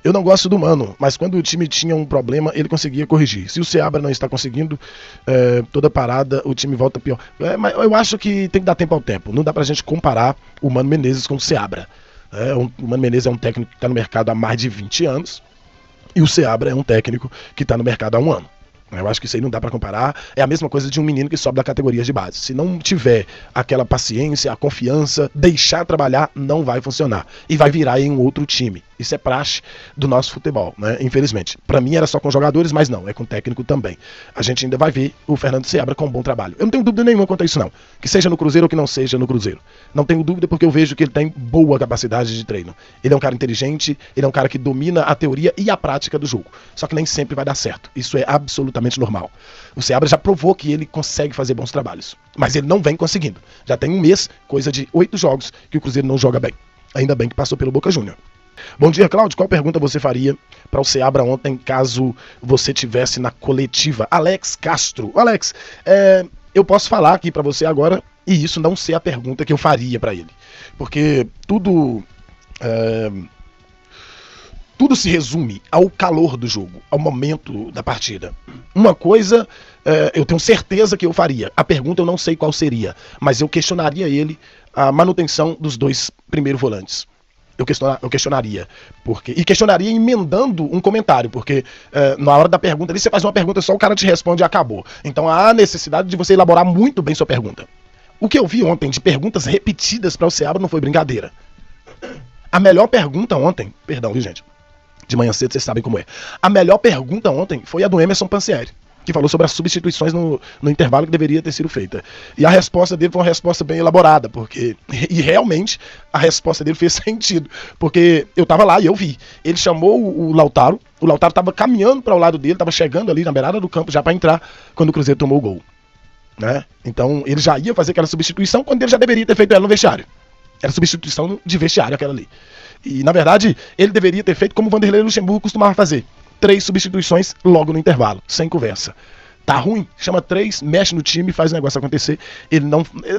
Eu não gosto do Mano, mas quando o time tinha um problema, ele conseguia corrigir. Se o Seabra não está conseguindo, toda parada, o time volta pior. Mas eu acho que tem que dar tempo ao tempo. Não dá pra gente comparar o Mano Menezes com o Seabra. O Mano Menezes é um técnico que está no mercado há mais de 20 anos, e o Seabra é um técnico que está no mercado há 1 ano. Eu acho que isso aí não dá pra comparar. É a mesma coisa de um menino que sobe da categoria de base. Se não tiver aquela paciência, a confiança, deixar trabalhar, não vai funcionar. E vai virar em um outro time. Isso é praxe do nosso futebol, né? Infelizmente. Pra mim era só com jogadores, mas não, é com técnico também. A gente ainda vai ver o Fernando Seabra com um bom trabalho. Eu não tenho dúvida nenhuma quanto a isso, não. Que seja no Cruzeiro ou que não seja no Cruzeiro. Não tenho dúvida porque eu vejo que ele tem boa capacidade de treino. Ele é um cara inteligente, ele é um cara que domina a teoria e a prática do jogo. Só que nem sempre vai dar certo. Isso é absolutamente normal. O Seabra já provou que ele consegue fazer bons trabalhos. Mas ele não vem conseguindo. Já tem 1 mês, coisa de 8 jogos, que o Cruzeiro não joga bem. Ainda bem que passou pelo Boca Júnior. Bom dia, Cláudio. Qual pergunta você faria para o Seabra ontem, caso você tivesse na coletiva? Alex Castro. Alex, eu posso falar aqui para você agora, e isso não ser a pergunta que eu faria para ele. Porque tudo se resume ao calor do jogo, ao momento da partida. Uma coisa eu tenho certeza que eu faria. A pergunta eu não sei qual seria, mas eu questionaria ele a manutenção dos 2 primeiros volantes. Eu questionaria. E questionaria emendando um comentário, porque na hora da pergunta ali, você faz uma pergunta só, o cara te responde e acabou. Então há necessidade de você elaborar muito bem sua pergunta. O que eu vi ontem de perguntas repetidas para o Seabra não foi brincadeira. A melhor pergunta ontem, perdão, viu, gente? De manhã cedo, vocês sabem como é. A melhor pergunta ontem foi a do Emerson Pansieri, que falou sobre as substituições no intervalo que deveria ter sido feita. E a resposta dele foi uma resposta bem elaborada, e realmente a resposta dele fez sentido, porque eu tava lá e eu vi. Ele chamou o Lautaro tava caminhando para o lado dele, tava chegando ali na beirada do campo já para entrar, quando o Cruzeiro tomou o gol. Né? Então ele já ia fazer aquela substituição quando ele já deveria ter feito ela no vestiário. Era substituição de vestiário aquela ali. E na verdade ele deveria ter feito como o Vanderlei Luxemburgo costumava fazer: 3 substituições logo no intervalo, sem conversa. Tá ruim? Chama 3, mexe no time, faz o negócio acontecer.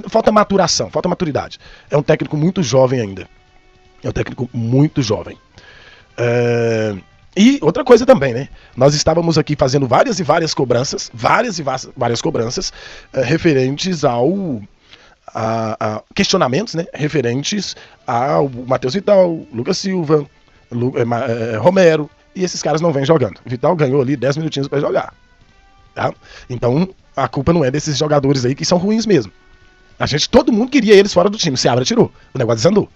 Falta maturação, falta maturidade. É um técnico muito jovem ainda. E outra coisa também, né? Nós estávamos aqui fazendo várias cobranças, várias cobranças referentes a questionamentos, né? Referentes ao Matheus Vital, Lucas Silva, Romero. E esses caras não vêm jogando. O Vital ganhou ali 10 minutinhos pra jogar. Tá? Então, a culpa não é desses jogadores aí que são ruins mesmo. Todo mundo queria eles fora do time. O Seabra tirou. O negócio desandou.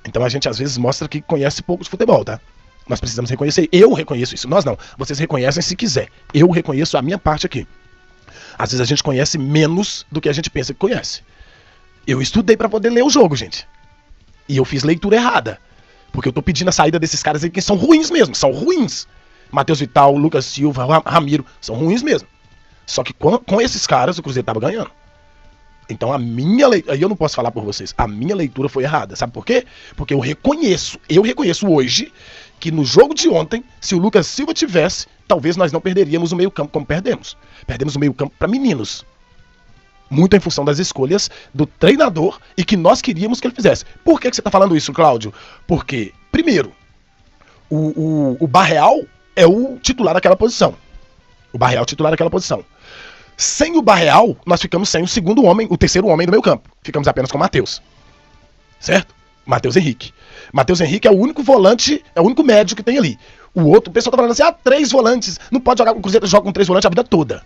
Então a gente às vezes mostra que conhece pouco de futebol, tá? Nós precisamos reconhecer. Eu reconheço isso. Nós não. Vocês reconhecem se quiser. Eu reconheço a minha parte aqui. Às vezes a gente conhece menos do que a gente pensa que conhece. Eu estudei pra poder ler o jogo, gente. E eu fiz leitura errada. Porque eu tô pedindo a saída desses caras aí que são ruins mesmo, são ruins. Matheus Vital, Lucas Silva, Ramiro, são ruins mesmo. Só que com esses caras o Cruzeiro tava ganhando. Então a minha leitura, aí eu não posso falar por vocês, a minha leitura foi errada. Sabe por quê? Porque eu reconheço hoje que no jogo de ontem, se o Lucas Silva tivesse, talvez nós não perderíamos o meio campo como perdemos. Perdemos o meio campo para meninos. Muito em função das escolhas do treinador e que nós queríamos que ele fizesse. Por que você está falando isso, Cláudio? Porque, primeiro, o Barreal é o titular daquela posição. Sem o Barreal, nós ficamos sem o terceiro homem do meio campo. Ficamos apenas com o Matheus. Certo? Matheus Henrique. Matheus Henrique é o único volante, é o único médio que tem ali. O pessoal tá falando assim, 3 volantes. Não pode jogar com o Cruzeiro, joga com 3 volantes a vida toda.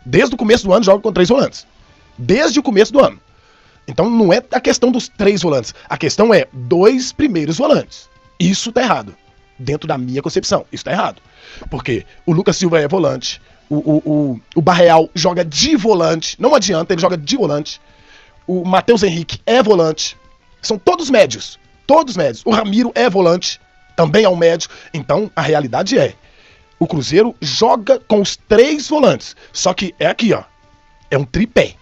Desde o começo do ano joga com 3 volantes. Desde o começo do ano. Então não é a questão dos 3 volantes. A questão é 2 primeiros volantes. Isso tá errado. Dentro da minha concepção, isso tá errado. Porque o Lucas Silva é volante. O Barreal joga de volante. Não adianta, ele joga de volante. O Matheus Henrique é volante. São todos médios. Todos médios. O Ramiro é volante. Também é um médio. Então a realidade é: o Cruzeiro joga com os 3 volantes. Só que é aqui, ó. É um tripé.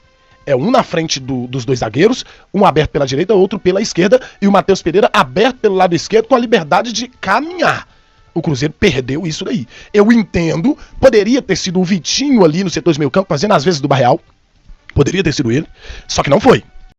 É um na frente dos 2 zagueiros, um aberto pela direita, outro pela esquerda, e o Matheus Pereira aberto pelo lado esquerdo com a liberdade de caminhar. O Cruzeiro perdeu isso daí. Eu entendo, poderia ter sido o Vitinho ali no setor de meio campo, fazendo às vezes do Barreal. Poderia ter sido ele, só que não foi.